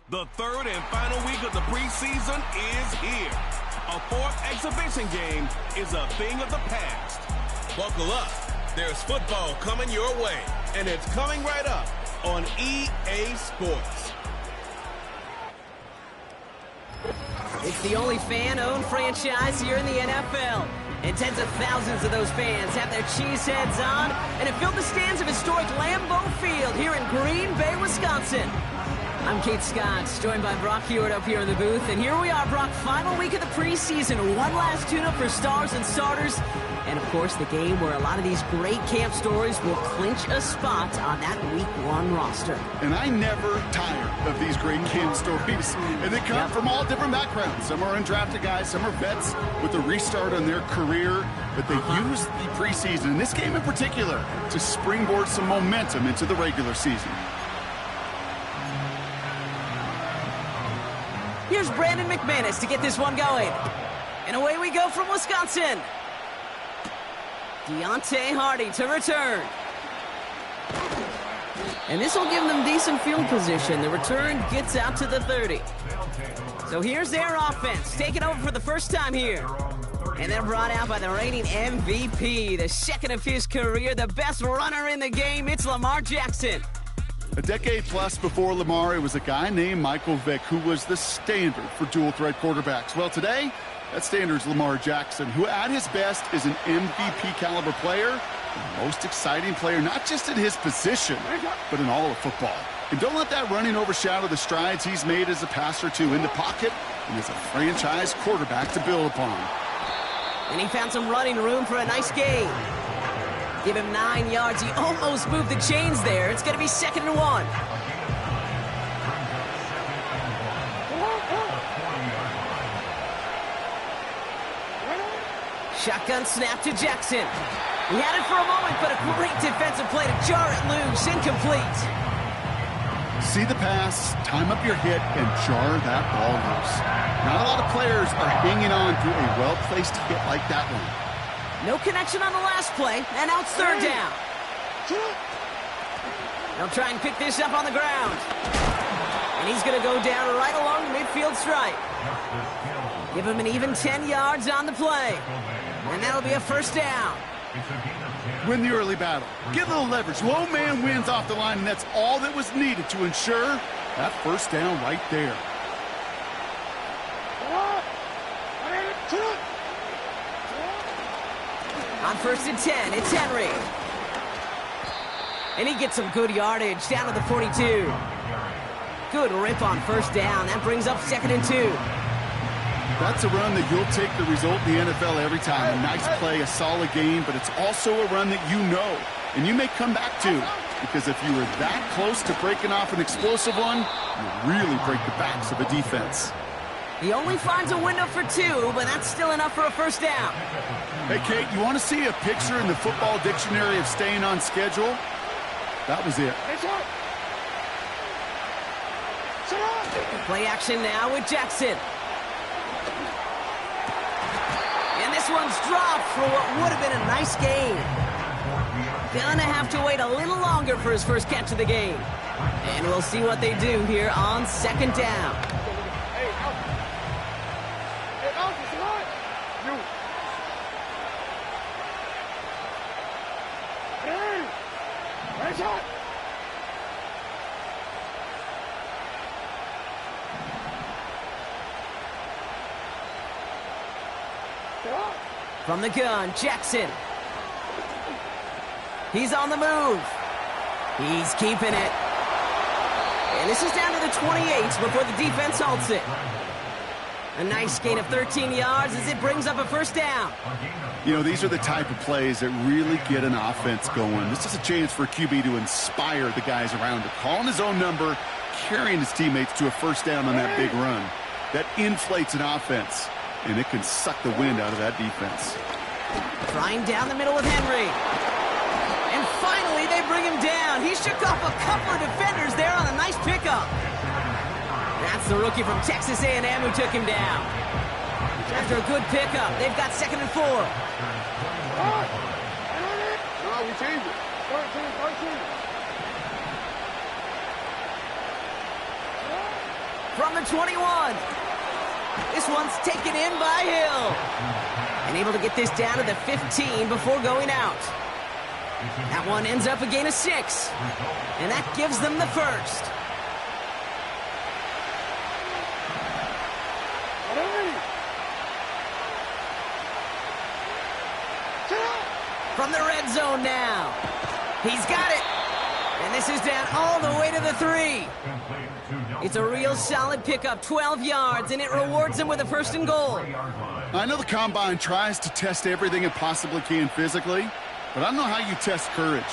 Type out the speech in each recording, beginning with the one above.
The third and final week of the preseason is here. A fourth exhibition game is a thing of the past. Buckle up. There's football coming your way, and it's coming right up on EA Sports. It's the only fan-owned franchise here in the NFL. And tens of thousands of those fans have their cheeseheads on and have filled the stands of historic Lambeau Field here in Green Bay, Wisconsin. I'm Kate Scott, joined by Brock Hewitt up here in the booth. And here we are, Brock, final week of the preseason. One last tune-up for stars and starters. And, of course, the game where a lot of these great camp stories will clinch a spot on that Week 1 roster. And I never tire of these great camp stories. And they come from all different backgrounds. Some are undrafted guys, some are vets with a restart on their career. But they use the preseason, in this game in particular, to springboard some momentum into the regular season. Here's Brandon McManus to get this one going. And away we go from Wisconsin. Deontay Hardy to return. And this will give them decent field position. The return gets out to the 30. So here's their offense, taking over for the first time here. And they're brought out by the reigning MVP, the second of his career, the best runner in the game. It's Lamar Jackson. A decade plus before Lamar, it was a guy named Michael Vick who was the standard for dual-threat quarterbacks. Well, today, that standard's Lamar Jackson, who at his best is an MVP-caliber player, the most exciting player, not just in his position, but in all of football. And don't let that running overshadow the strides he's made as a passer, too, in the pocket and as a franchise quarterback to build upon. And he found some running room for a nice gain. Give him 9 yards. He almost moved the chains there. It's going to be 2nd and 1. Shotgun snap to Jackson. He had it for a moment, but a great defensive play to jar it loose. Incomplete. See the pass, time up your hit, and jar that ball loose. Not a lot of players are hanging on to a well-placed hit like that one. No connection on the last play, and now it's 3rd down. They'll try and pick this up on the ground. And he's going to go down right along the midfield stripe. Give him an even 10 yards on the play. And that'll be a 1st down. Win the early battle. Get a little leverage. Low man wins off the line, and that's all that was needed to ensure that 1st down right there. On 1st and 10, it's Henry. And he gets some good yardage down to the 42. Good rip on 1st down. That brings up 2nd and 2. That's a run that you'll take the result in the NFL every time. A nice play, a solid game, but it's also a run that you know and you may come back to, because if you were that close to breaking off an explosive one, you really break the backs of a defense. He only finds a window for 2, but that's still enough for a 1st down. Hey, Kate, you want to see a picture in the football dictionary of staying on schedule? That was it. Play action now with Jackson. And this one's dropped for what would have been a nice gain. Gonna have to wait a little longer for his first catch of the game. And we'll see what they do here on 2nd down. From the gun, Jackson. He's on the move. He's keeping it. And this is down to the 28 before the defense halts it. A nice gain of 13 yards as it brings up a 1st down. You know, these are the type of plays that really get an offense going. This is a chance for a QB to inspire the guys around him. Calling his own number, carrying his teammates to a 1st down on that big run. That inflates an offense, and it can suck the wind out of that defense. Trying down the middle with Henry. And finally, they bring him down. He shook off a couple of defenders there on a nice pickup. That's the rookie from Texas A&M who took him down. After a good pickup, they've got 2nd and 4. We changed it. 13. from the 21. This one's taken in by Hill. And able to get this down to the 15 before going out. That one ends up a gain of 6. And that gives them the first. From the red zone now. He's got it. And this is down all the way to the 3. It's a real solid pickup, 12 yards, and it rewards him with a 1st and goal. I know the Combine tries to test everything it possibly can physically, but I don't know how you test courage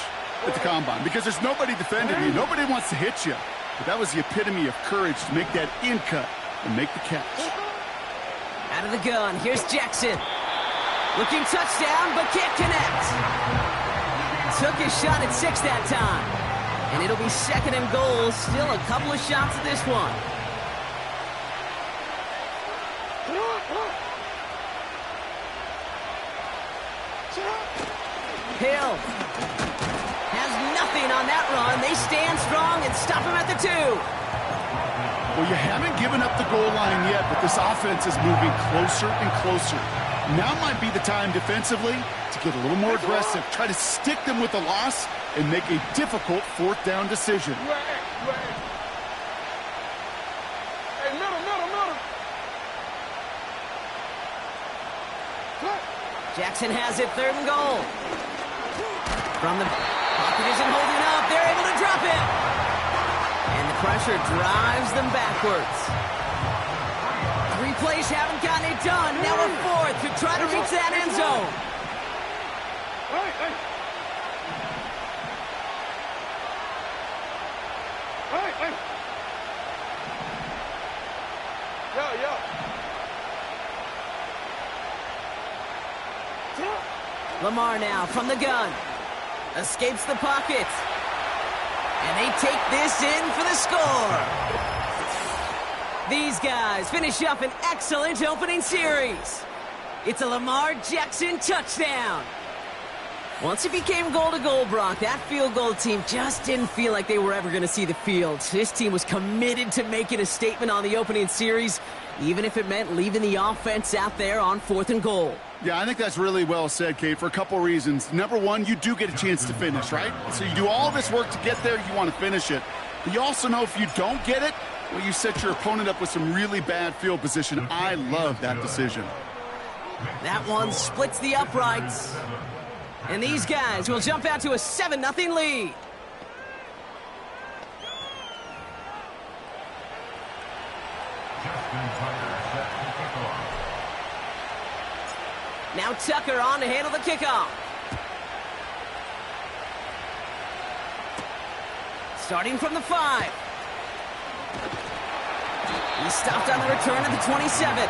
at the Combine because there's nobody defending you. Nobody wants to hit you. But that was the epitome of courage to make that in cut and make the catch. Out of the gun, here's Jackson. Looking touchdown, but can't connect. Took his shot at 6 that time. And it'll be 2nd and goal. Still a couple of shots at this one. Hill has nothing on that run. They stand strong and stop him at the 2. Well, you haven't given up the goal line yet, but this offense is moving closer and closer. Now might be the time defensively to get a little more aggressive, try to stick them with a loss, and make a difficult 4th down decision. Hey, middle. Jackson has it, 3rd and goal. From the pocket isn't holding up. They're able to drop it. And the pressure drives them backwards. 3 plays haven't gotten it done. Now a 4th to try to reach that end zone. Hey. Lamar now from the gun. Escapes the pocket. And they take this in for the score. These guys finish up an excellent opening series. It's a Lamar Jackson touchdown. Once it became goal-to-goal, Brock, that field goal team just didn't feel like they were ever going to see the field. This team was committed to making a statement on the opening series, even if it meant leaving the offense out there on 4th and goal. Yeah, I think that's really well said, Kate, for a couple reasons. Number one, you do get a chance to finish, right? So you do all this work to get there, you want to finish it. But you also know if you don't get it, well, you set your opponent up with some really bad field position. I love that decision. That one splits the uprights. And these guys will jump out to a 7-0 lead. Now Tucker on to handle the kickoff. Starting from the 5. He's stopped on the return at the 27.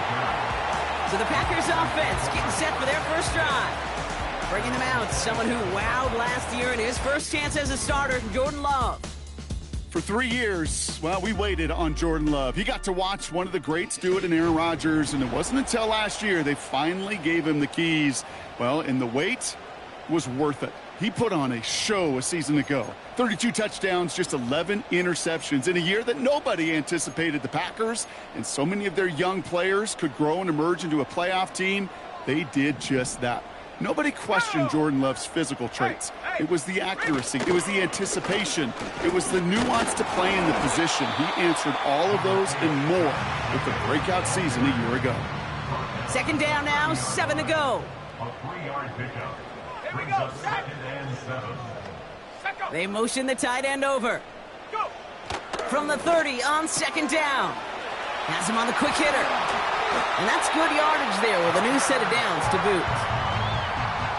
So the Packers offense getting set for their first drive. Bringing them out, someone who wowed last year in his first chance as a starter, Jordan Love. For 3 years, well, we waited on Jordan Love. He got to watch one of the greats do it in Aaron Rodgers, and it wasn't until last year they finally gave him the keys. Well, and the wait was worth it. He put on a show a season ago. 32 touchdowns, just 11 interceptions in a year that nobody anticipated the Packers, and so many of their young players could grow and emerge into a playoff team. They did just that. Nobody questioned Jordan Love's physical traits. It was the accuracy. It was the anticipation. It was the nuance to play in the position. He answered all of those and more with the breakout season a year ago. 2nd down now, 7 to go. A 3-yard pickup. Here we go, set. 2nd and 7. They motion the tight end over. From the 30 on 2nd down. Has him on the quick hitter. And that's good yardage there with a new set of downs to boot.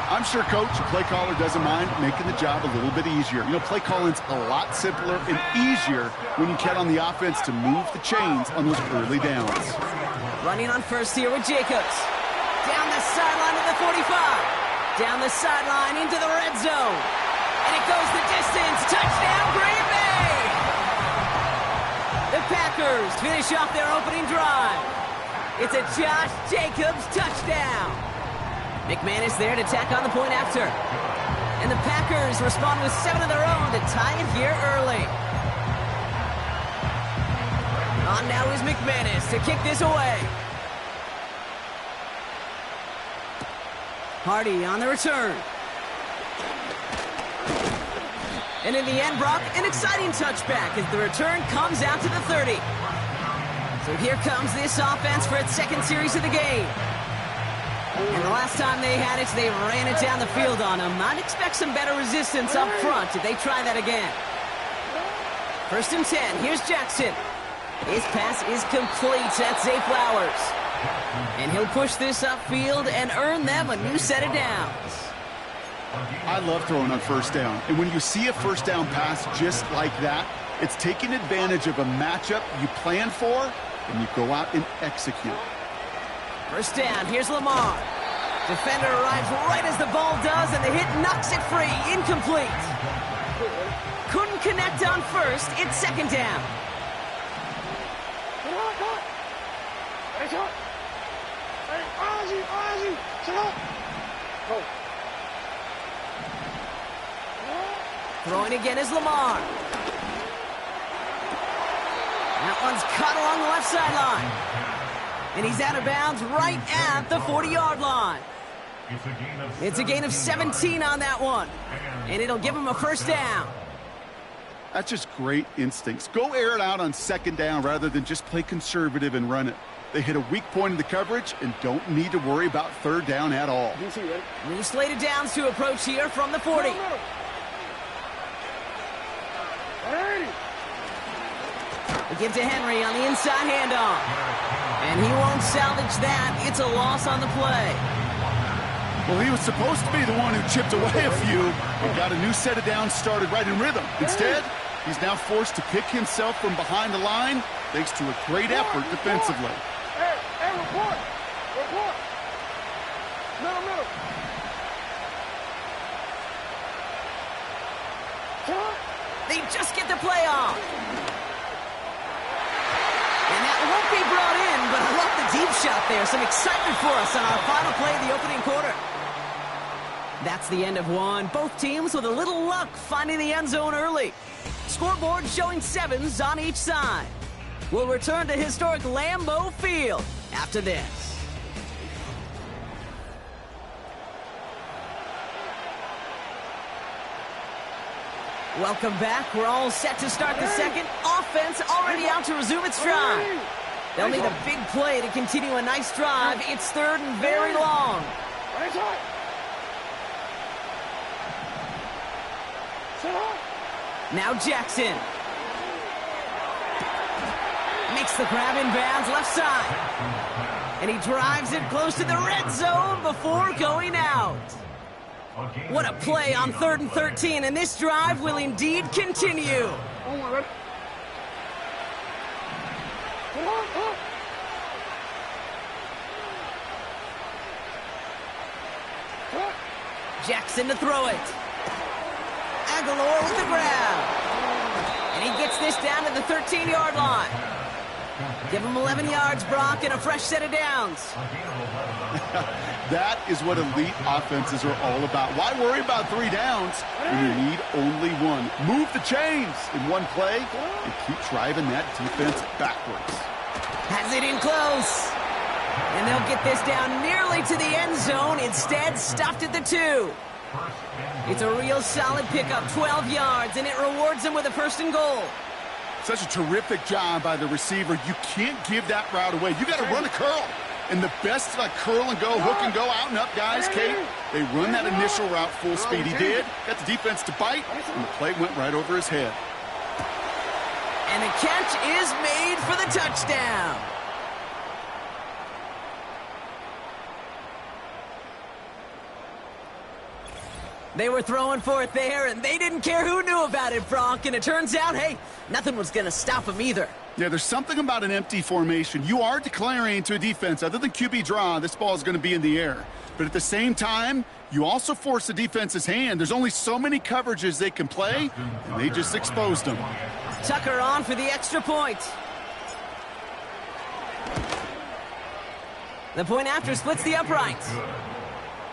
I'm sure Coach, the play caller, doesn't mind making the job a little bit easier. You know, play calling's a lot simpler and easier when you count on the offense to move the chains on those early downs. Running on first here with Jacobs. Down the sideline to the 45. Down the sideline into the red zone. And it goes the distance. Touchdown, Green Bay! The Packers finish off their opening drive. It's a Josh Jacobs touchdown. McManus there to tack on the point after. And the Packers respond with 7 of their own to tie it here early. On now is McManus to kick this away. Hardy on the return. And in the end, Brock, an exciting touchback as the return comes out to the 30. So here comes this offense for its second series of the game. And the last time they had it, they ran it down the field on them. I'd expect some better resistance up front if they try that again. 1st and 10. Here's Jackson. His pass is complete. That's Zay Flowers. And he'll push this upfield and earn them a new set of downs. I love throwing on 1st down. And when you see a 1st down pass just like that, it's taking advantage of a matchup you plan for, and you go out and execute. 1st down. Here's Lamar. Defender arrives right as the ball does, and the hit knocks it free. Incomplete. Couldn't connect on 1st. It's 2nd down. Throwing again is Lamar. That one's cut along the left sideline. And he's out of bounds right at the 40-yard line. It's a gain of 17 on that one. And it'll give him a 1st down. That's just great instincts. Go air it out on 2nd down rather than just play conservative and run it. They hit a weak point in the coverage and don't need to worry about 3rd down at all. New slated downs to approach here from the 40. They give to Henry on the inside handoff. And he won't salvage that. It's a loss on the play. Well, he was supposed to be the one who chipped away a few and got a new set of downs started right in rhythm. Instead, he's now forced to pick himself from behind the line thanks to a great effort defensively. Hey, report. Middle. They just get the play off. And that won't be brought in, but I love the deep shot there. Some excitement for us on our final play of the opening quarter. That's the end of one. Both teams with a little luck finding the end zone early. Scoreboard showing 7s on each side. We'll return to historic Lambeau Field after this. Welcome back. We're all set to start the second. Offense already out to resume its drive. They'll need a big play to continue a nice drive. It's 3rd and very long. Now Jackson. Makes the grab in bounds left side. And he drives it close to the red zone before going out. What a play on 3rd and 13, and this drive will indeed continue. Jackson to throw it. Aguilar with the grab. And he gets this down to the 13-yard line. Give him 11 yards, Brock, and a fresh set of downs. That is what elite offenses are all about. Why worry about 3 downs when you need only 1? Move the chains in one play and keep driving that defense backwards. Has it in close. And they'll get this down nearly to the end zone. Instead, stopped at the 2. It's a real solid pickup, 12 yards, and it rewards them with a 1st and goal. Such a terrific job by the receiver. You can't give that route away. You got to run a curl. And the best curl and go, hook and go, out and up, guys, Kate. They run that initial route full speed. He did. Got the defense to bite, and the play went right over his head. And the catch is made for the touchdown. They were throwing for it there, and they didn't care who knew about it, Brock. And it turns out, hey, nothing was going to stop them either. Yeah, there's something about an empty formation. You are declaring to a defense, other than QB draw, this ball is going to be in the air. But at the same time, you also force the defense's hand. There's only so many coverages they can play, and they just exposed them. Tucker on for the extra point. The point after splits the uprights.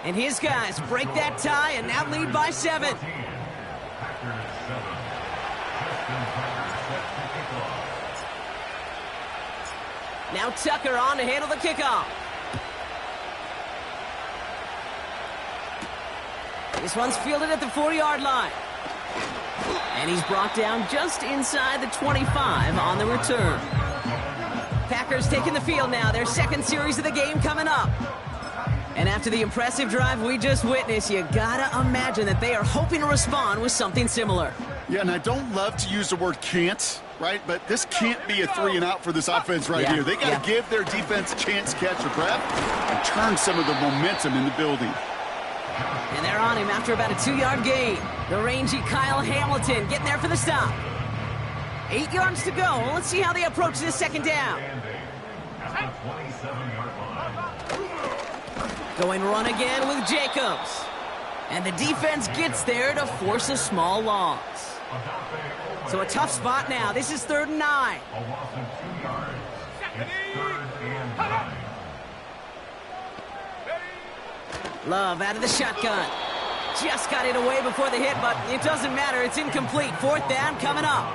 And his guys break that tie and now lead by 7. Now Tucker on to handle the kickoff. This one's fielded at the 4-yard line. And he's brought down just inside the 25 on the return. Packers taking the field now. Their second series of the game coming up. And after the impressive drive we just witnessed, you gotta imagine that they are hoping to respond with something similar. Yeah, and I don't love to use the word can't, right? But this can't be a 3-and-out for this offense right here. They got to give their defense a chance to catch a breath and turn some of the momentum in the building. And they're on him after about a 2-yard gain. The rangy Kyle Hamilton getting there for the stop. 8 yards to go. Let's see how they approach this second down. Going run again with Jacobs. And the defense gets there to force a small loss. So a tough spot now. This is 3rd and 9. Love out of the shotgun. Just got it away before the hit, but it doesn't matter. It's incomplete. 4th down coming up.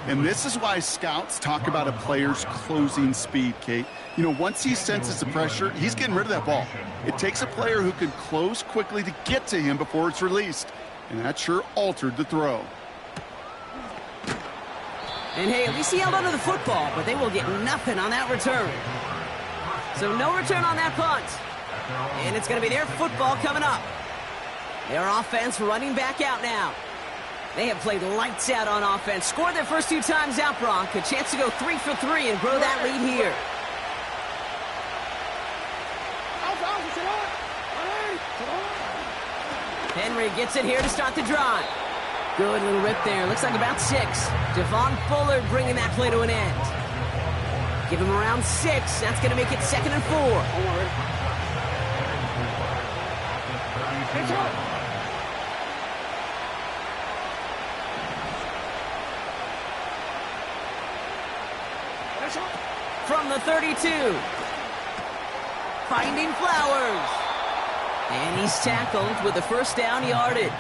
And this is why scouts talk about a player's closing speed, Kate. You know, once he senses the pressure, he's getting rid of that ball. It takes a player who can close quickly to get to him before it's released. And that sure altered the throw. And hey, at least he held onto the football, but they will get nothing on that return. So no return on that punt. And it's going to be their football coming up. Their offense running back out now. They have played lights out on offense. Scored their first 2 times out, Brock. A chance to go 3 for 3 and grow that lead here. Henry gets it here to start the drive. Good little rip there. Looks like about 6. Devon Fuller bringing that play to an end. Give him around 6. That's going to make it 2nd and 4. From the 32. Finding Flowers. And he's tackled with the first down yardage.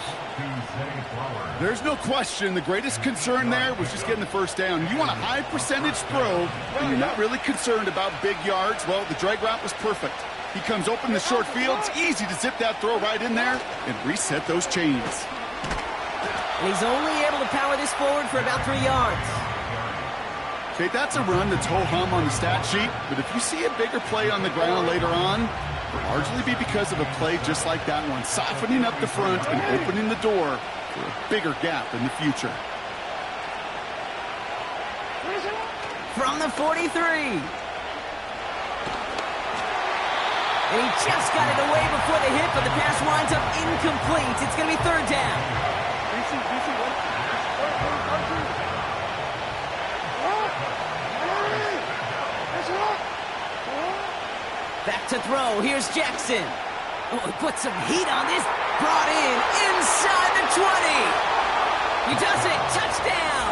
There's no question the greatest concern there was just getting the first down. You want a high percentage throw, and you're not really concerned about big yards. Well, the drag route was perfect. He comes open the short field. It's easy to zip that throw right in there and reset those chains. And he's only able to power this forward for about 3 yards. Okay, that's a run that's ho-hum on the stat sheet, but if you see a bigger play on the ground later on, it'll largely be because of a play just like that one, softening up the front and opening the door for a bigger gap in the future. From the 43. And he just got it away before the hit, but the pass winds up incomplete. It's going to be 3rd down. Back to throw. Here's Jackson. Oh, he put some heat on this. Brought in inside the 20. He does it. Touchdown.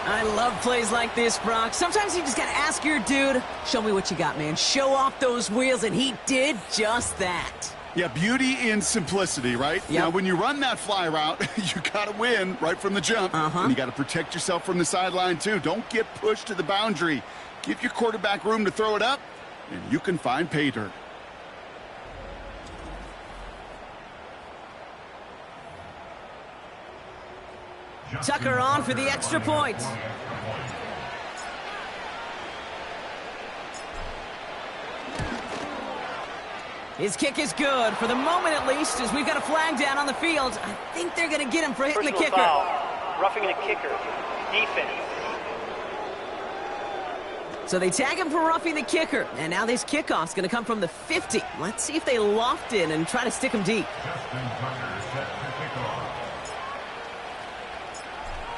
I love plays like this, Brock. Sometimes you just got to ask your dude, show me what you got, man. Show off those wheels, and he did just that. Yeah, beauty in simplicity, right? Yep. Now, when you run that fly route, you got to win right from the jump. And you got to protect yourself from the sideline, too. Don't get pushed to the boundary. Give your quarterback room to throw it up, and you can find pay dirt. Tucker on for the extra point. His kick is good, for the moment at least, as we've got a flag down on the field. I think they're going to get him for hitting the kicker. Foul. Roughing the kicker. Defense. So they tag him for roughing the kicker, and now this kickoff's going to come from the 50. Let's see if they loft in and try to stick him deep.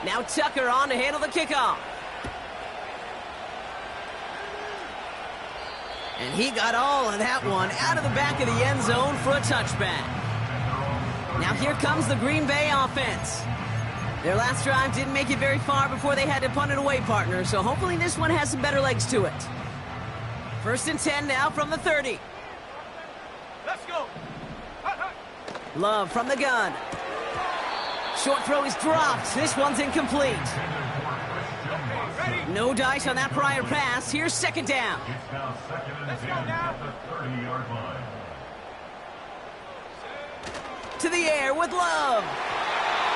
Now Tucker on to handle the kickoff. And he got all of that one out of the back of the end zone for a touchback. Now here comes the Green Bay offense. Their last drive didn't make it very far before they had to punt it away, partner, so hopefully this one has some better legs to it. 1st and 10 now from the 30. Let's go. Love from the gun. Short throw is dropped. This one's incomplete. No dice on that prior pass. Here's second down. It's now second and Let's 10 go now. at the 30-yard line. To the air with Love.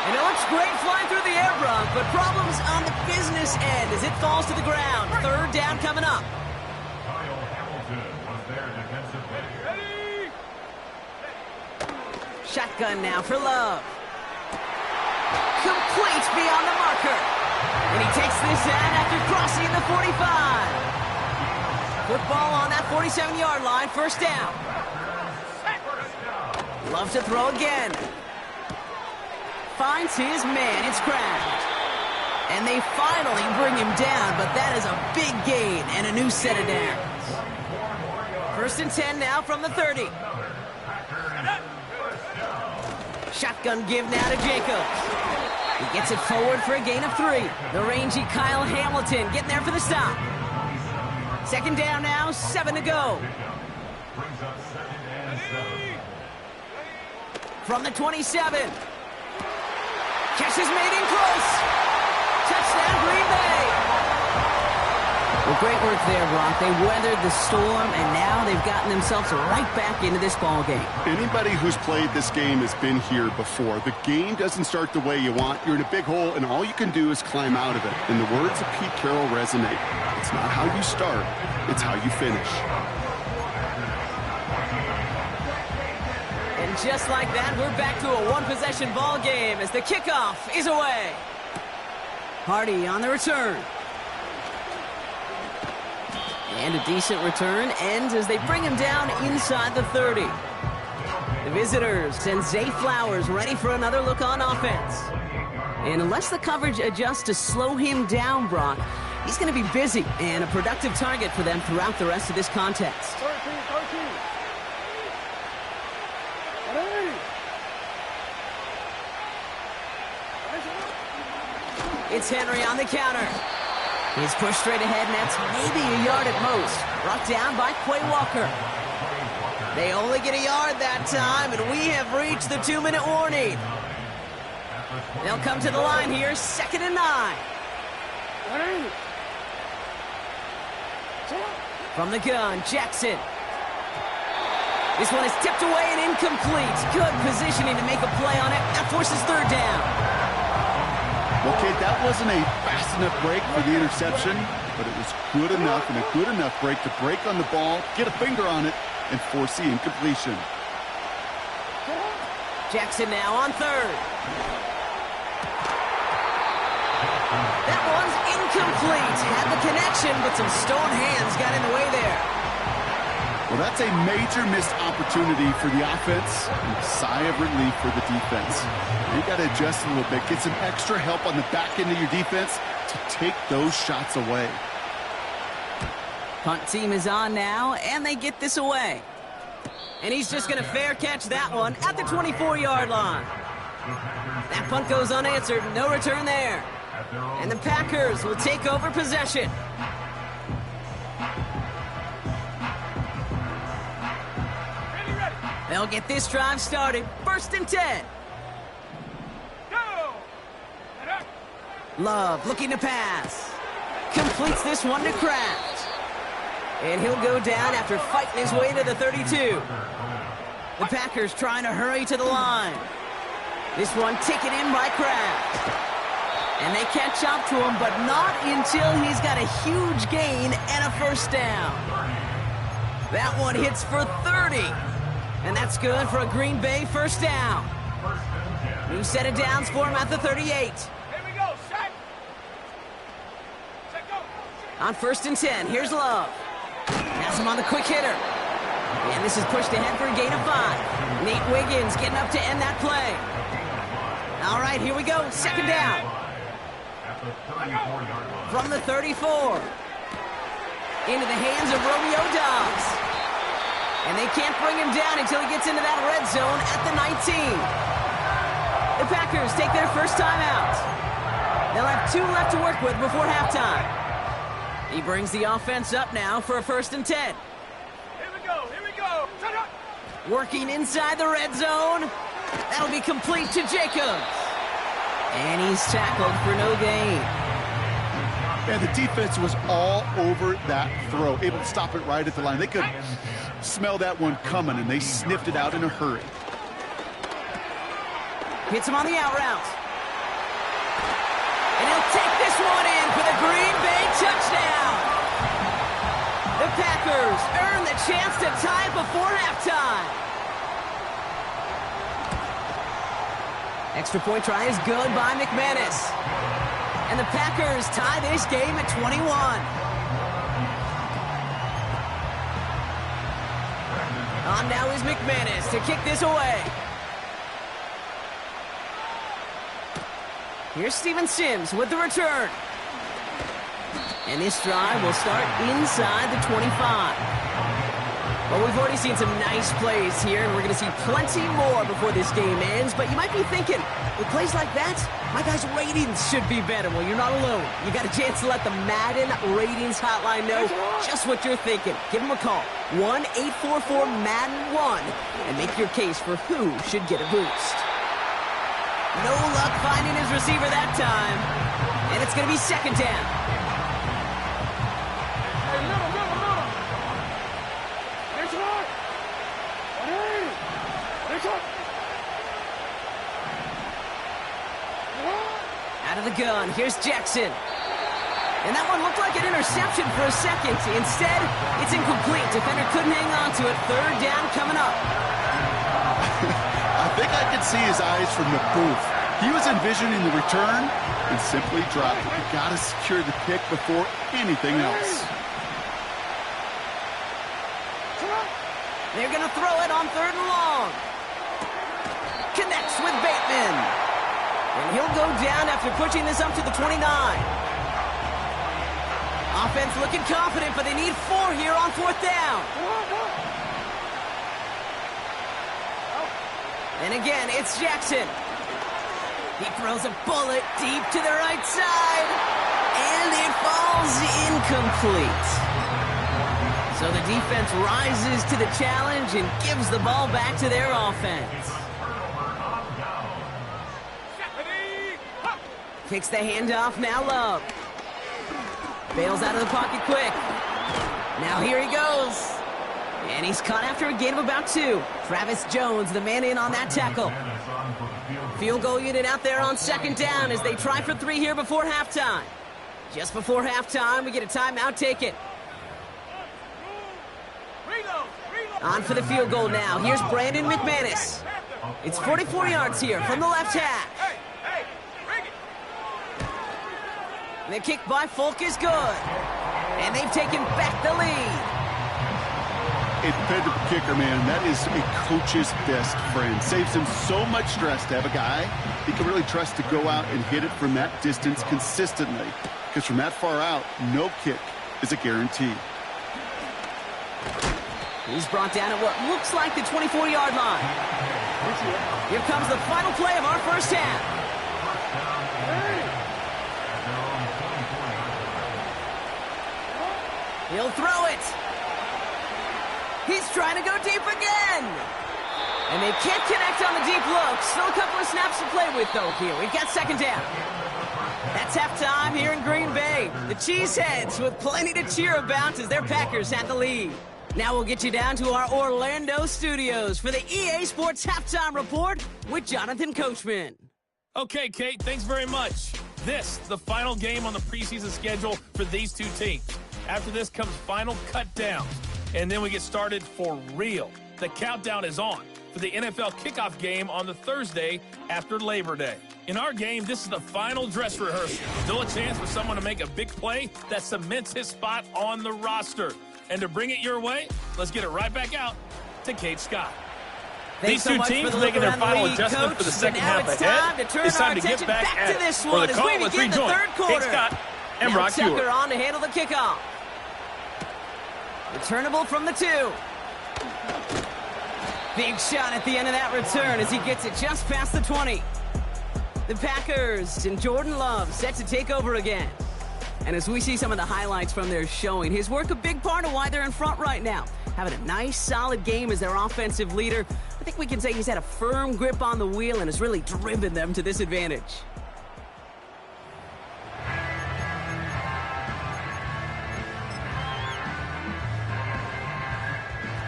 And it looks great flying through the air, Bronk, but problems on the business end as it falls to the ground. Third down coming up. Kyle Hamilton was their defensive player. Ready? Shotgun now for Love. Complete beyond the marker. And he takes this out after crossing the 45. Football on that 47-yard line, first down. Love to throw again. Finds his man, it's Kraft. And they finally bring him down, but that is a big gain and a new set of downs. First and 10 now from the 30. Shotgun give now to Jacobs. He gets it forward for a gain of 3. The rangy Kyle Hamilton getting there for the stop. Second down now, 7 to go. Brings up second and 7. From the 27. Catch is made in close. Touchdown, Green Bay. Well, great work there, Brock. They weathered the storm, and now they've gotten themselves right back into this ball game. Anybody who's played this game has been here before. The game doesn't start the way you want. You're in a big hole, and all you can do is climb out of it. And the words of Pete Carroll resonate. It's not how you start, it's how you finish. And just like that, we're back to a one-possession ball game as the kickoff is away. Hardy on the return. And a decent return ends as they bring him down inside the 30. The visitors send Zay Flowers ready for another look on offense. And unless the coverage adjusts to slow him down, Brock, he's going to be busy and a productive target for them throughout the rest of this contest. It's Henry on the counter. He's pushed straight ahead, and that's maybe a yard at most. Brought down by Quay Walker. They only get a yard that time, and we have reached the 2-minute warning. They'll come to the line here, 2nd and 9. From the gun, Jackson. This one is tipped away and incomplete. Good positioning to make a play on it. That forces third down. Well, Kate, that wasn't a fast enough break for the interception, but it was good enough and a good enough break to break on the ball, get a finger on it, and force the incompletion. Jackson now on third. That one's incomplete. Had the connection, but some stone hands got in the way there. Well, that's a major missed opportunity for the offense and a sigh of relief for the defense. You got to adjust a little bit, get some extra help on the back end of your defense to take those shots away. Punt team is on now, and they get this away. And he's just going to fair catch that one at the 24-yard line. That punt goes unanswered, no return there. And the Packers will take over possession. They'll get this drive started. 1st and 10. Go! Love looking to pass. Completes this one to Kraft. And he'll go down after fighting his way to the 32. The Packers trying to hurry to the line. This one taken in by Kraft. And they catch up to him, but not until he's got a huge gain and a first down. That one hits for 30. And that's good for a Green Bay first down. New set of downs for him at the 38. Here we go, set. Set, go. On 1st and 10, here's Love. Has him on the quick hitter. And this is pushed ahead for a gain of 5. Nate Wiggins getting up to end that play. All right, here we go. 2nd down. From the 34. Into the hands of Romeo Doubs. And they can't bring him down until he gets into that red zone at the 19. The Packers take their first time out. They'll have 2 left to work with before halftime. He brings the offense up now for a 1st and 10. Here we go, here we go. Shut up. Working inside the red zone. That'll be complete to Jacobs. And he's tackled for no gain. And the defense was all over that throw, able to stop it right at the line. They could smell that one coming, and they sniffed it out in a hurry. Hits him on the out route. And he'll take this one in for the Green Bay touchdown. The Packers earn the chance to tie it before halftime. Extra point try is good by McManus. And the Packers tie this game at 21. On now is McManus to kick this away. Here's Steven Sims with the return. And this drive will start inside the 25. Well, we've already seen some nice plays here, and we're going to see plenty more before this game ends. But you might be thinking, with plays like that, my guys' ratings should be better. Well, you're not alone. You got a chance to let the Madden ratings hotline know just what you're thinking. Give them a call, 1-844-MADDEN-1, and make your case for who should get a boost. No luck finding his receiver that time, and it's going to be second down. Out of the gun, here's Jackson. And that one looked like an interception for a second. Instead, it's incomplete. Defender couldn't hang on to it. Third down coming up. I think I could see his eyes from the booth. He was envisioning the return and simply dropped it. You got to secure the pick before anything else. They're going to throw it on third and long. Connects with Bateman. And he'll go down after pushing this up to the 29. Offense looking confident, but they need 4 here on fourth down. And again, it's Jackson. He throws a bullet deep to the right side. And it falls incomplete. So the defense rises to the challenge and gives the ball back to their offense. Takes the handoff, now Love. Bails out of the pocket quick. Now here he goes. And he's caught after a gain of about 2. Travis Jones, the man in on that tackle. Field goal unit out there on second down as they try for 3 here before halftime. Just before halftime, we get a timeout taken. On for the field goal now. Here's Brandon McManus. It's 44 yards here from the left hash. The kick by Folk is good. And they've taken back the lead. A dependable kicker, man, that is a coach's best friend. Saves him so much stress to have a guy he can really trust to go out and hit it from that distance consistently. Because from that far out, no kick is a guarantee. He's brought down at what looks like the 24-yard line. Here comes the final play of our first half. He'll throw it. He's trying to go deep again. And they can't connect on the deep look. Still a couple of snaps to play with, though, here. We've got second down. That's halftime here in Green Bay. The Cheeseheads with plenty to cheer about as their Packers have the lead. Now we'll get you down to our Orlando studios for the EA Sports Halftime Report with Jonathan Coachman. Okay, Kate, thanks very much. This, the final game on the preseason schedule for these two teams. After this comes final cut downs, and then we get started for real. The countdown is on for the NFL kickoff game on the Thursday after Labor Day. In our game, this is the final dress rehearsal. Still a chance for someone to make a big play that cements his spot on the roster. And to bring it your way, let's get it right back out to Kate Scott. Thanks These two teams making their final adjustment for the second half ahead. It's time to get back at it. For the call, let's rejoin Kate Scott and Brock Tucker Hewitt on to handle the kickoff. Returnable from the 2. Big shot at the end of that return as he gets it just past the 20. The Packers and Jordan Love set to take over again. And as we see some of the highlights from their showing, his work a big part of why they're in front right now. Having a nice, solid game as their offensive leader. I think we can say he's had a firm grip on the wheel and has really driven them to this advantage.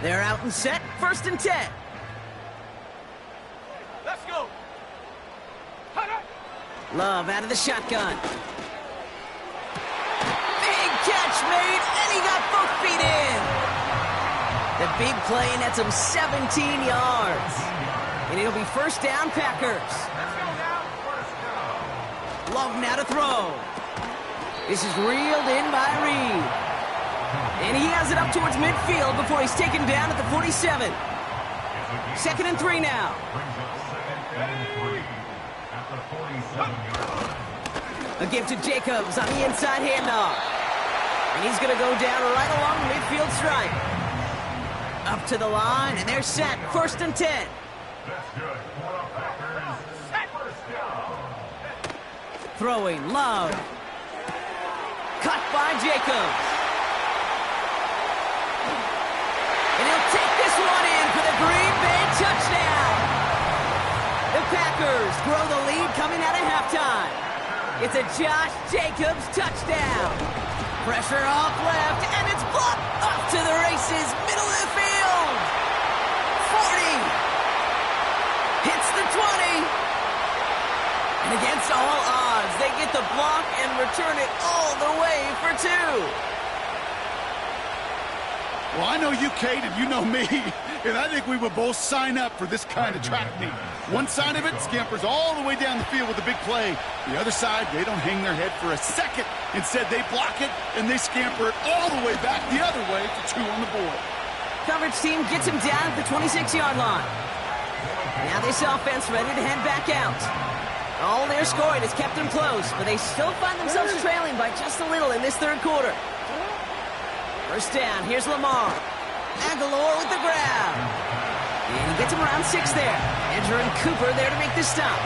They're out and set, 1st and 10. Let's go. Love out of the shotgun. Big catch made, and he got both feet in. The big play nets him 17 yards. And it'll be 1st down, Packers. Love now to throw. This is reeled in by Reed. And he has it up towards midfield before he's taken down at the 47. 2nd and 3 now. A give to Jacobs on the inside handoff. And he's going to go down right along the midfield stripe. Up to the line, and they're set. 1st and 10. Throwing, Love. Cut by Jacobs. And he'll take this one in for the Green Bay touchdown. The Packers grow the lead coming out of halftime. It's a Josh Jacobs touchdown. Pressure off left, and it's blocked. Off to the races, middle of the field. 40. Hits the 20. And against all odds, they get the block and return it all the way for 2. Well, I know you, Kate, and you know me, and I think we would both sign up for this kind of track meet. One side of it scampers all the way down the field with a big play. The other side, they don't hang their head for a second. Instead, they block it, and they scamper it all the way back the other way for 2 on the board. Coverage team gets him down at the 26-yard line. Now this offense ready to head back out. All their scoring has kept them close, but they still find themselves trailing by just a little in this 3rd quarter. 1st down, here's Lamar. Aguilar with the grab. And he gets him around 6 there. Andrew and Cooper there to make this stop.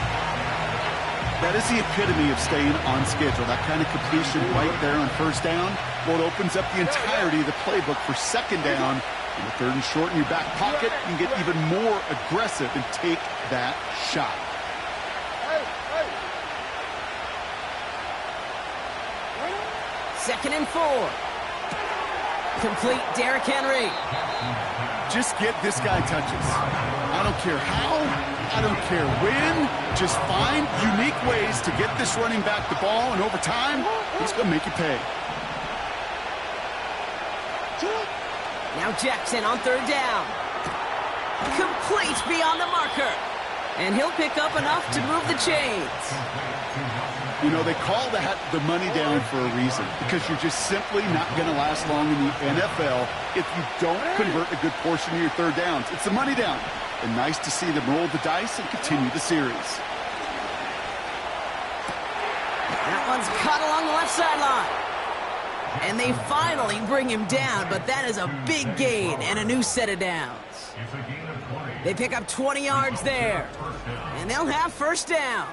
That is the epitome of staying on schedule. That kind of completion right there on 1st down. Well, it opens up the entirety of the playbook for 2nd down. In the 3rd and short in your back pocket, you can get even more aggressive and take that shot. 2nd and 4. Complete Derrick Henry. Just get this guy touches. I don't care how, I don't care when. Just find unique ways to get this running back the ball, and over time, he's going to make you pay. Now Jackson on 3rd down. Complete beyond the marker. And he'll pick up enough to move the chains. You know, they call that the money down for a reason, because you're just simply not going to last long in the NFL if you don't convert a good portion of your 3rd downs. It's the money down. And nice to see them roll the dice and continue the series. That one's caught along the left sideline. And they finally bring him down, but that is a big gain and a new set of downs. They pick up 20 yards there, and they'll have 1st down.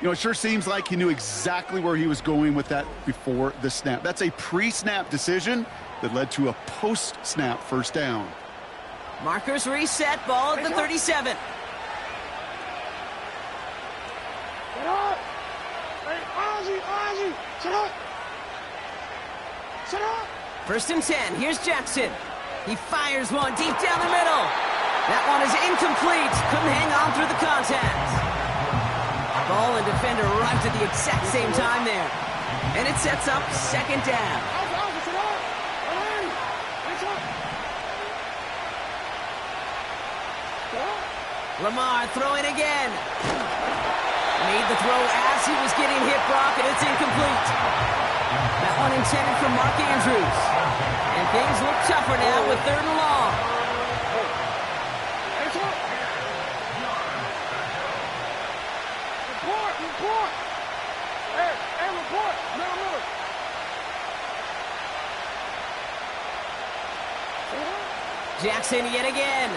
You know, it sure seems like he knew exactly where he was going with that before the snap. That's a pre-snap decision that led to a post-snap 1st down. Markers reset, ball at the 37. First and 10, here's Jackson. He fires one deep down the middle. That one is incomplete. Couldn't hang on through the contact. Ball and defender arrived at the exact same time there. And it sets up 2nd down. Lamar throwing again. Made the throw as he was getting hit, Brock, and it's incomplete. That one intended for Mark Andrews. And things look tougher now with 3rd and long. Report! Hey, report! Miller! Jackson yet again.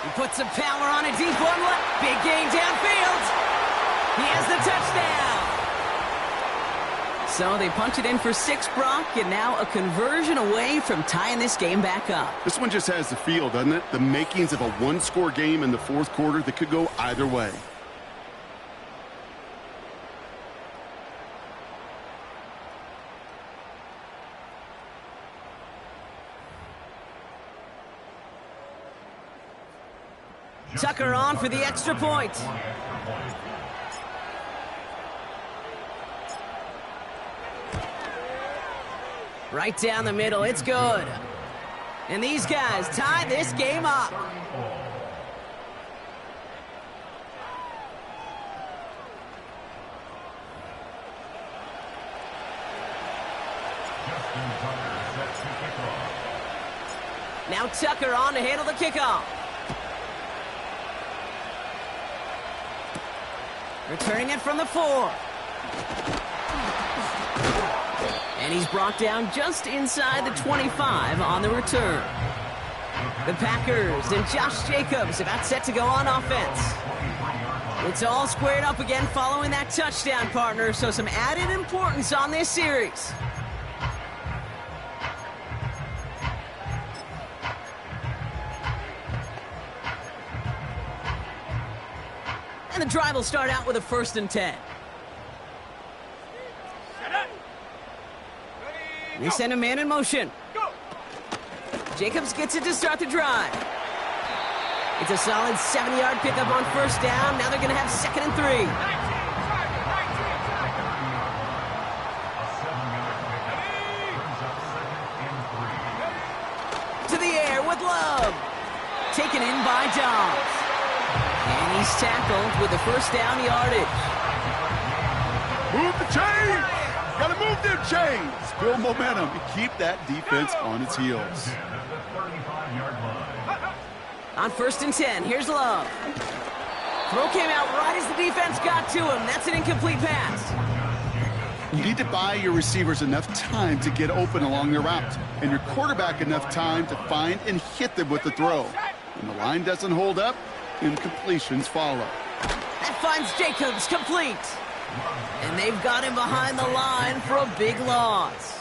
He puts some power on a deep one. Big gain downfield. He has the touchdown. So they punch it in for 6, Brock, and now a conversion away from tying this game back up. This one just has the feel, doesn't it? The makings of a 1-score game in the 4th quarter that could go either way. Tucker on for the extra point. Right down the middle, it's good. And these guys tie this game up. Now Tucker on to handle the kickoff. Returning it from the 4. And he's brought down just inside the 25 on the return. The Packers and Josh Jacobs about set to go on offense. It's all squared up again following that touchdown, partner, so some added importance on this series. And the drive will start out with a 1st and 10. They send a man in motion. Jacobs gets it to start the drive. It's a solid 70-yard pickup on 1st down. Now they're going to have 2nd and 3. To the air with Love. Taken in by Dobbs. And he's tackled with the 1st down yardage. Move the chains! Gotta move them chains! Build momentum and keep that defense on its heels. On 1st and 10, here's Love. Throw came out right as the defense got to him. That's an incomplete pass. You need to buy your receivers enough time to get open along their route, and your quarterback enough time to find and hit them with the throw. When the line doesn't hold up, incompletions follow. That finds Jacobs complete. And they've got him behind the line for a big loss.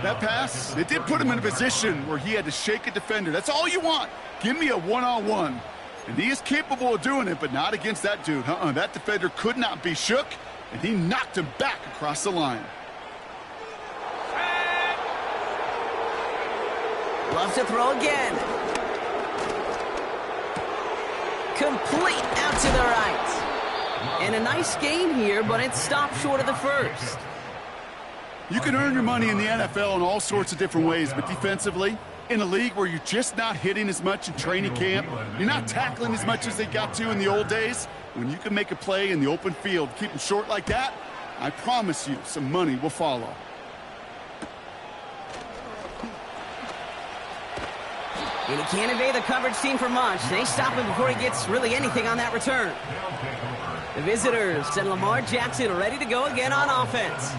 That pass, it did put him in a position where he had to shake a defender. That's all you want. Give me a one-on-one. And he is capable of doing it, but not against that dude. That defender could not be shook, and he knocked him back across the line. Loves to throw again. Complete out to the right. And a nice gain here, but it stopped short of the 1st. You can earn your money in the NFL in all sorts of different ways, but defensively, in a league where you're just not hitting as much in training camp, you're not tackling as much as they got to in the old days, when you can make a play in the open field, keep them short like that, I promise you some money will follow. And he can't evade the coverage team for much. They stop him before he gets really anything on that return. The visitors send Lamar Jackson ready to go again on offense.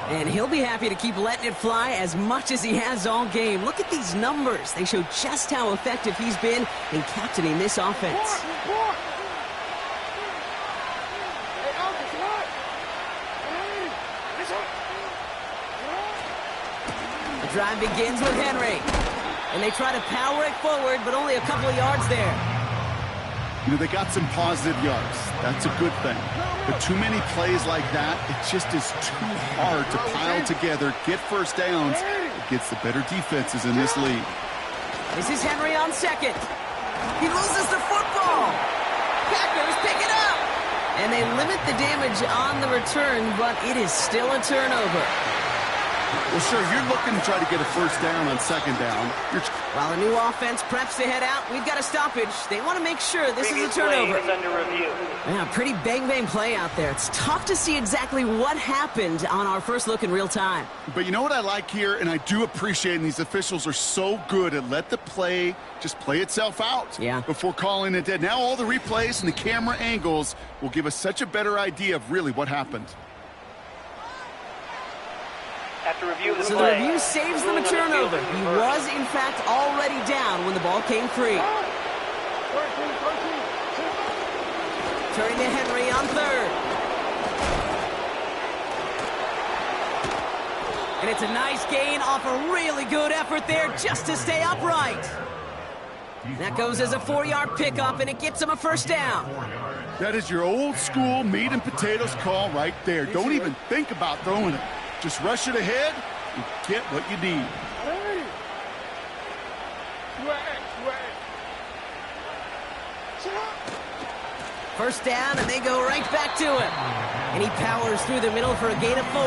And he'll be happy to keep letting it fly as much as he has all game. Look at these numbers. They show just how effective he's been in captaining this offense. The drive begins with Henry. And they try to power it forward, but only a couple of yards there. You know, they got some positive yards. That's a good thing. But too many plays like that, it just is too hard to pile together, get 1st downs against the better defenses in this league. This is Henry on 2nd. He loses the football. Packers pick it up. And they limit the damage on the return, but it is still a turnover. Well, sure, you're looking to try to get a 1st down on 2nd down. While the new offense preps to head out, we've got a stoppage. They want to make sure this is a turnover. Play is under review. Yeah, pretty bang-bang play out there. It's tough to see exactly what happened on our first look in real time. But you know what I like here, and I do appreciate, and these officials are so good at let the play just play itself out before calling it dead. Now all the replays and the camera angles will give us such a better idea of really what happened. After review of the So play, the review saves them a turnover. He was, in fact, already down when the ball came free. Turning to Henry on 3rd. And it's a nice gain off a really good effort there just to stay upright. That goes as a 4-yard pickup, and it gets him a 1st down. That is your old school meat and potatoes call right there. Don't even think about throwing it. Just rush it ahead and get what you need. First down, and they go right back to him. And he powers through the middle for a gain of 4.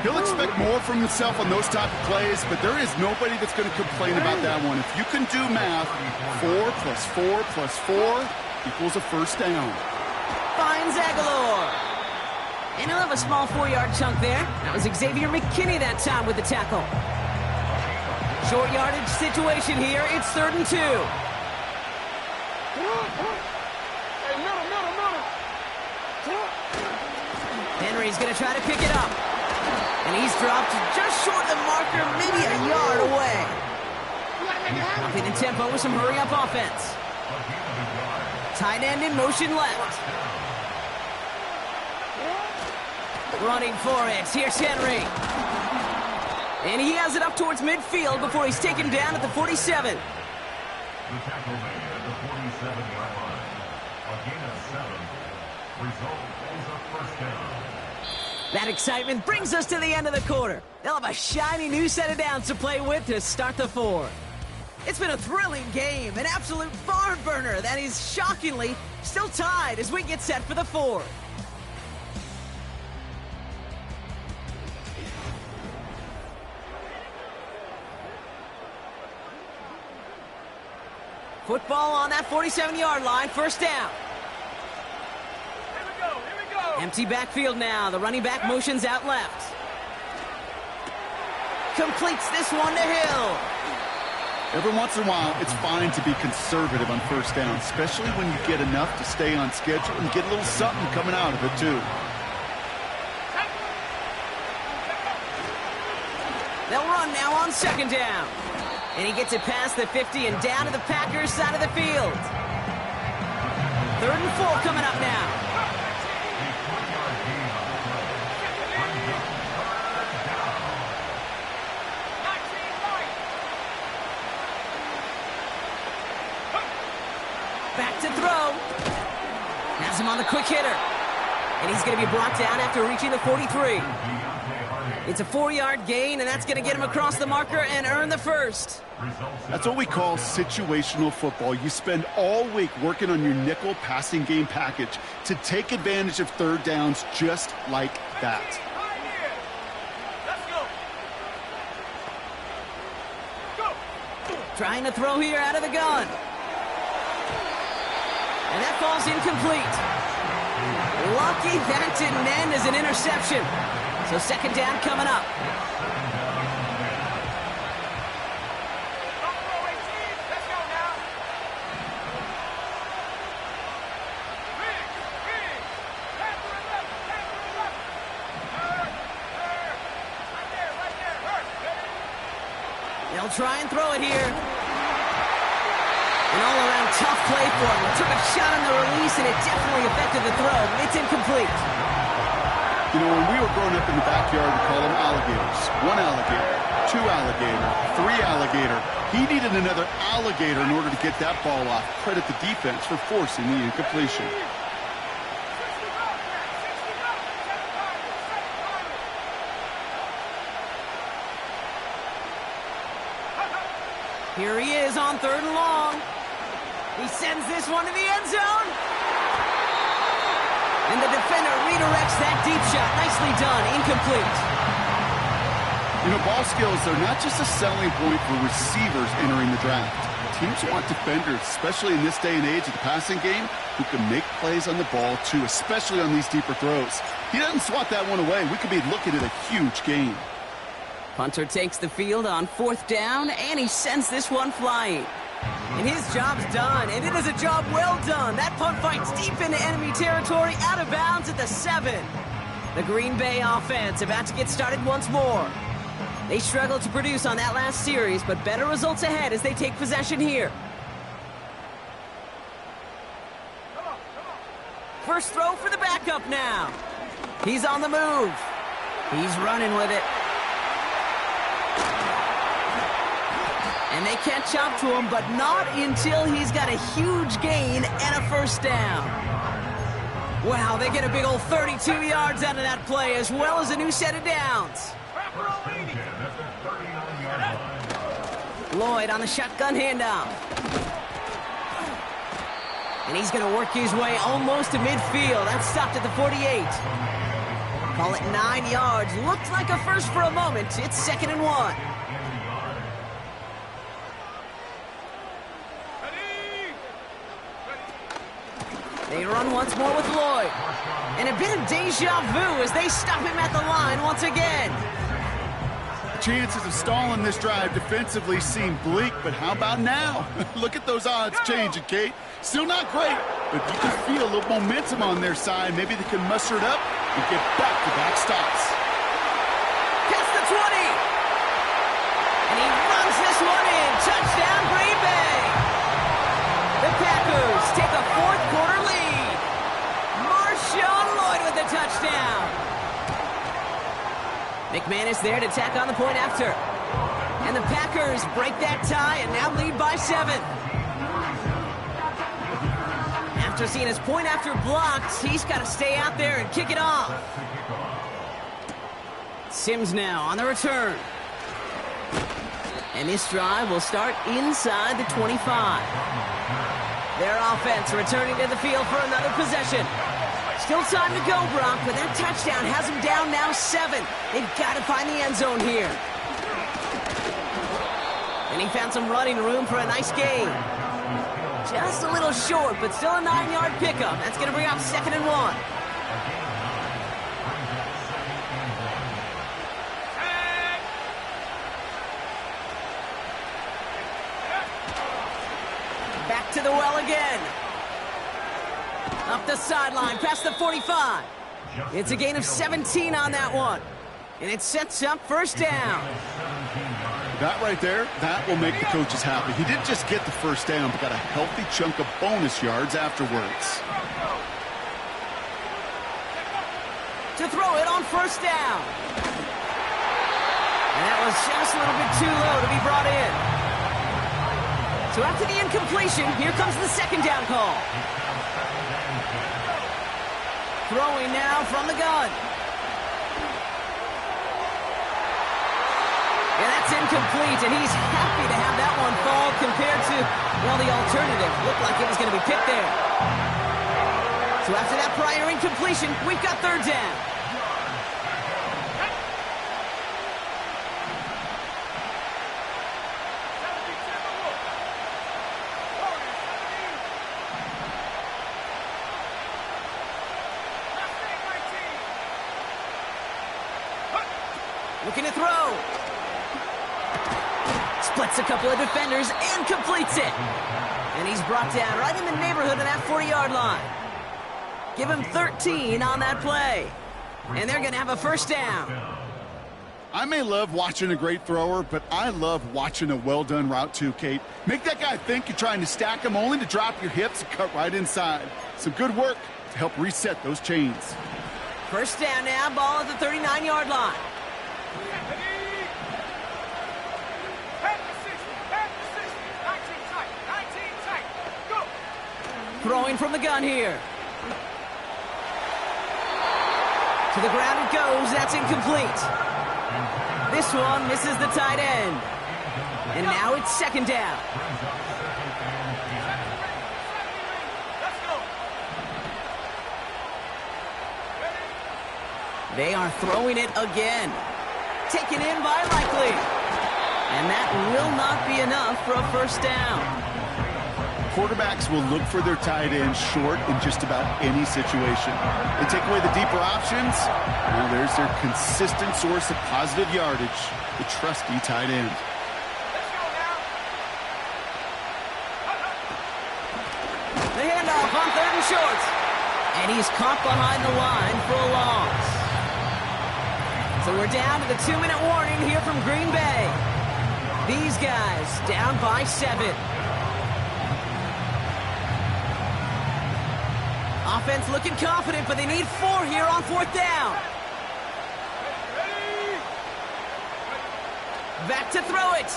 He'll expect more from himself on those type of plays, but there is nobody that's going to complain about that one. If you can do math, 4 plus 4 plus 4 equals a first down. Finds Aguilar. And he'll have a small 4-yard chunk there. That was Xavier McKinney that time with the tackle. Short yardage situation here. It's 3rd and 2. Hey, middle. Henry's going to try to pick it up. And he's dropped just short of the marker, maybe a yard away. Upping the tempo with some hurry-up offense. Tight end in motion left. Running for it. Here's Henry. And he has it up towards midfield before he's taken down at the 47. The tackle made at the 47-yard line. A gain of 7. Result is a first down. That excitement brings us to the end of the quarter. They'll have a shiny new set of downs to play with to start the 4. It's been a thrilling game, an absolute barn burner that is shockingly still tied as we get set for the 4. Football on that 47-yard line, first down. Here we go. Empty backfield now. The running back motions out left. Completes this one to Hill. Every once in a while, it's fine to be conservative on first down, especially when you get enough to stay on schedule and get a little something coming out of it, too. They'll run now on second down. And he gets it past the 50 and down to the Packers side of the field. 3rd and 4 coming up now. Back to throw. Has him on the quick hitter. And he's going to be brought down after reaching the 43. It's a 4-yard gain, and that's going to get him across the marker and earn the first. That's what we call situational football. You spend all week working on your nickel passing game package to take advantage of third downs just like that. Trying to throw here out of the gun. And that falls incomplete. Lucky that didn't end as an interception. So second down coming up. They'll try and throw it here. An all-around tough play for him. Took a shot on the release, and it definitely affected the throw. It's incomplete. You know, when we were growing up in the backyard, we called them alligators. 1 alligator, 2 alligator, 3 alligator. He needed another alligator in order to get that ball off. Credit the defense for forcing the incompletion. Here he is on 3rd and long. He sends this one to the end zone. And the defender redirects that deep shot. Nicely done. Incomplete. You know, ball skills are not just a selling point for receivers entering the draft. Teams want defenders, especially in this day and age of the passing game, who can make plays on the ball, too, especially on these deeper throws. He doesn't swat that one away. We could be looking at a huge gain. Punter takes the field on 4th down, and he sends this one flying. And his job's done, and it is a job well done. That punt fights deep into enemy territory, out of bounds at the 7. The Green Bay offense about to get started once more. They struggled to produce on that last series, but better results ahead as they take possession here. First throw for the backup now. He's on the move. He's running with it. And they catch up to him, but not until he's got a huge gain and a first down. Wow, they get a big old 32 yards out of that play, as well as a new set of downs. Lloyd on the shotgun handoff. And he's going to work his way almost to midfield. That stopped at the 48. Call it 9 yards. Looked like a first for a moment. It's 2nd and 1. They run once more with Lloyd. And a bit of deja vu as they stop him at the line once again. Chances of stalling this drive defensively seem bleak, but how about now? Look at those odds changing, Kate. Still not great, but you can feel a little momentum on their side. Maybe they can muster it up and get back-to-back stops. Past the 20. And he runs this one in. Touchdown, Green Bay. The Packers take a fourth-quarter lead. Marshawn Lloyd with the touchdown. McManus there to tack on the point after. And the Packers break that tie and now lead by 7. After seeing his point after blocked, he's got to stay out there and kick it off. Sims now on the return. And this drive will start inside the 25. Their offense returning to the field for another possession. Still time to go, Brock, but that touchdown has them down now 7. They've got to find the end zone here. And he found some running room for a nice gain. Just a little short, but still a 9-yard pickup. That's going to bring up 2nd and 1. Back to the well again. Up the sideline, past the 45. It's a gain of 17 on that one. And it sets up first down. That right there, that will make the coaches happy. He didn't just get the first down, but got a healthy chunk of bonus yards afterwards. To throw it on first down. And that was just a little bit too low to be brought in. So after the incompletion, here comes the 2nd down call. Throwing now from the gun. Yeah, that's incomplete, and he's happy to have that one fall compared to, well, the alternative. Looked like it was going to be picked there. So after that prior incompletion, we've got 3rd down. Looking to throw. Splits a couple of defenders and completes it. And he's brought down right in the neighborhood of that 40-yard line. Give him 13 on that play. And they're going to have a first down. I may love watching a great thrower, but I love watching a well-done route too, Kate. Make that guy think you're trying to stack him only to drop your hips and cut right inside. Some good work to help reset those chains. First down now, ball at the 39-yard line. Throwing from the gun here. To the ground it goes. That's incomplete. This one misses the tight end. And now it's 2nd down. They are throwing it again. Taken in by Likely. And that will not be enough for a first down. Quarterbacks will look for their tight end short in just about any situation. They take away the deeper options. Now there's their consistent source of positive yardage, the trusty tight end. The handoff on 3rd and short. And he's caught behind the line for a loss. So we're down to the 2-minute warning here from Green Bay. These guys down by 7. Offense looking confident, but they need 4 here on 4th down. Back to throw it.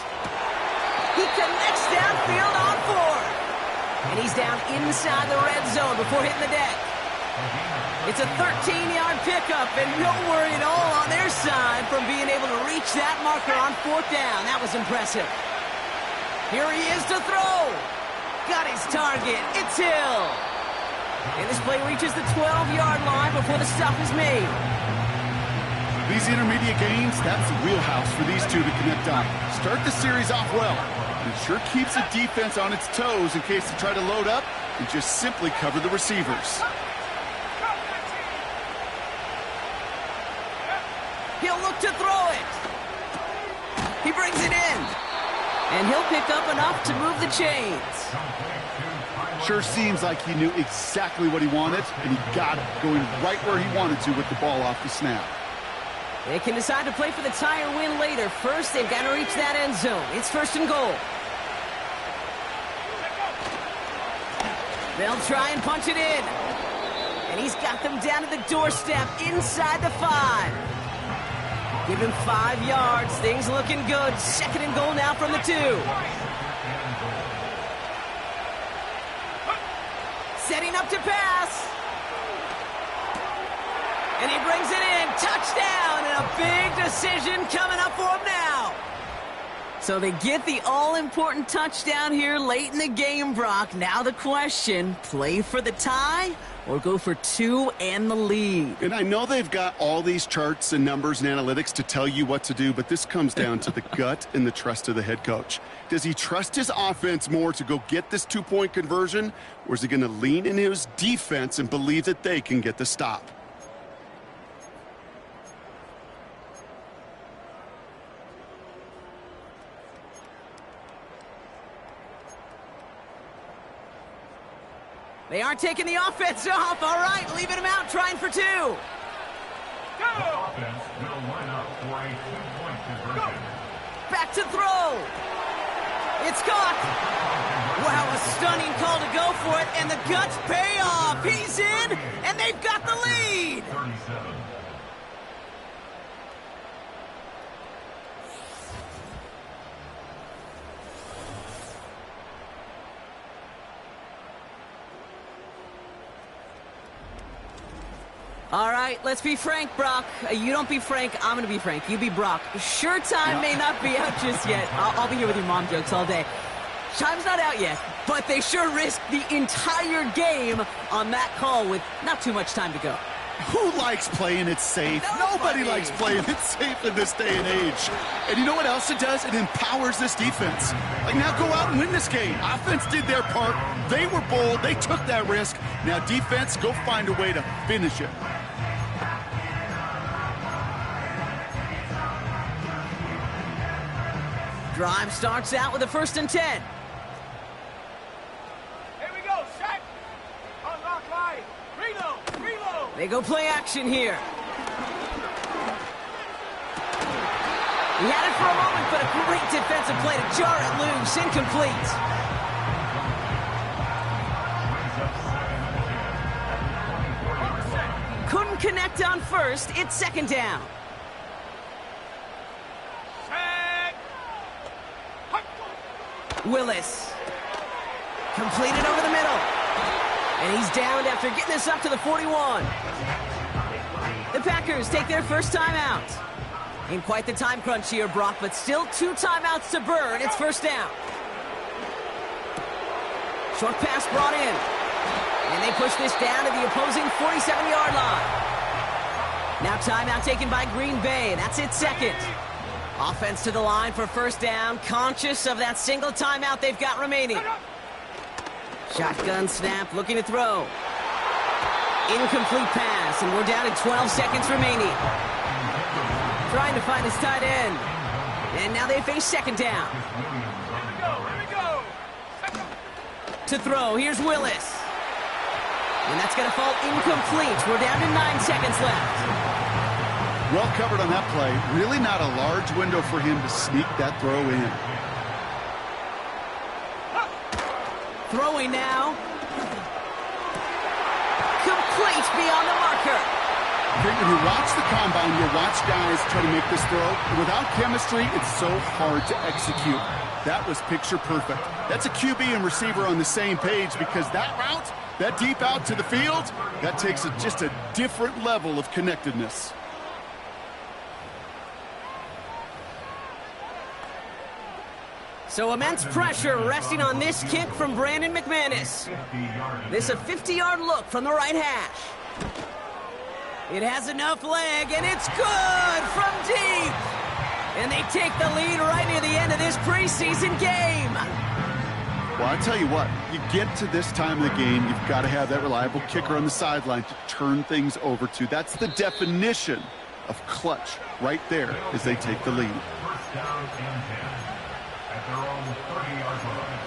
He connects downfield on 4. And he's down inside the red zone before hitting the deck. It's a 13-yard pickup, and no worry at all on their side from being able to reach that marker on 4th down. That was impressive. Here he is to throw. got his target. It's Hill. And this play reaches the 12-yard line before the stop is made. These intermediate gains, that's the wheelhouse for these two to connect on. Start the series off well. It sure keeps the defense on its toes in case they try to load up and just simply cover the receivers. He'll look to throw it. He brings it in. And he'll pick up enough to move the chains. Sure seems like he knew exactly what he wanted, and he got it, going right where he wanted to with the ball off the snap. They can decide to play for the tie or win later. First, they've got to reach that end zone. It's 1st and goal. They'll try and punch it in. And he's got them down to the doorstep inside the 5. Give him 5 yards. Things looking good. 2nd and goal now from the 2. Setting up to pass. And he brings it in. Touchdown. And a big decision coming up for him now. So they get the all-important touchdown here late in the game, Brock. Now the question, play for the tie or go for 2 and the lead? And I know they've got all these charts and numbers and analytics to tell you what to do, but this comes down to the gut and the trust of the head coach. Does he trust his offense more to go get this 2-point conversion, or is he going to lean in his defense and believe that they can get the stop? They aren't taking the offense off. All right, leaving him out, trying for 2. The offense will line up for a 2-point conversion. Back to throw. It's caught. Wow, a stunning call to go for it, and the guts pay off. He's in, and they've got the lead. 37. All right, let's be frank, Brock. You don't be Frank, I'm going to be Frank. You be Brock. Sure, time may not be out just yet. I'll be here with your mom jokes all day. Time's not out yet, but they sure risked the entire game on that call with not too much time to go. Who likes playing it safe? Nobody likes playing it safe in this day and age. And you know what else it does? It empowers this defense. Like, now go out and win this game. Offense did their part. They were bold. They took that risk. Now defense, go find a way to finish it. Drive starts out with a 1st and 10. Here we go, set. Unlock line. Reload. They go play action here. He had it for a moment, but a great defensive play to jar it loose. Incomplete. Couldn't connect on 1st. It's 2nd down. Willis. Completed over the middle. And he's downed after getting this up to the 41. The Packers take their first timeout. In quite the time crunch here, Brock, but still 2 timeouts to burn. It's 1st down. Short pass brought in. And they push this down to the opposing 47-yard line. Now timeout taken by Green Bay. That's its 2nd. Offense to the line for 1st down, conscious of that single timeout they've got remaining. Shotgun snap, looking to throw. Incomplete pass, and we're down to 12 seconds remaining. Trying to find his tight end. And now they face 2nd down. Here we go. To throw, here's Willis. And that's going to fall incomplete. We're down to 9 seconds left. Well covered on that play. Really not a large window for him to sneak that throw in. Throwing now. Complete beyond the marker. When you watch the combine, you'll watch guys try to make this throw. Without chemistry, it's so hard to execute. That was picture perfect. That's a QB and receiver on the same page, because that route, that deep out to the field, that takes just a different level of connectedness. So immense pressure resting on this kick from Brandon McManus. This a 50-yard look from the right hash. It has enough leg, and it's good from deep. And they take the lead right near the end of this preseason game. Well, I tell you what, you get to this time of the game, you've got to have that reliable kicker on the sideline to turn things over to. That's the definition of clutch right there as they take the lead. First down and 10 at their own 30-yard line.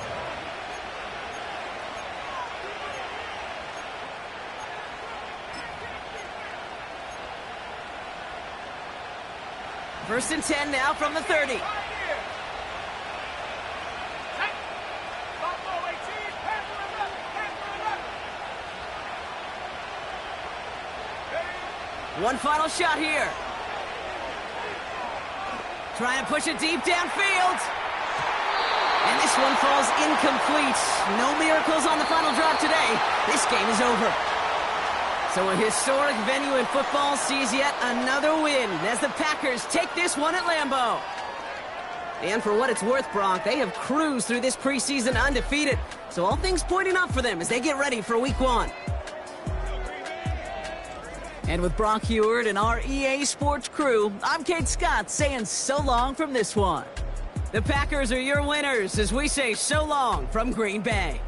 First and 10 now from the 30. One final shot here. Trying to push it deep downfield. And this one falls incomplete. No miracles on the final drive today. This game is over. So a historic venue in football sees yet another win as the Packers take this one at Lambeau. And for what it's worth, Brock, they have cruised through this preseason undefeated. So all things pointing up for them as they get ready for Week 1. And with Brock Heward and our EA Sports crew, I'm Kate Scott saying so long from this one. The Packers are your winners as we say so long from Green Bay.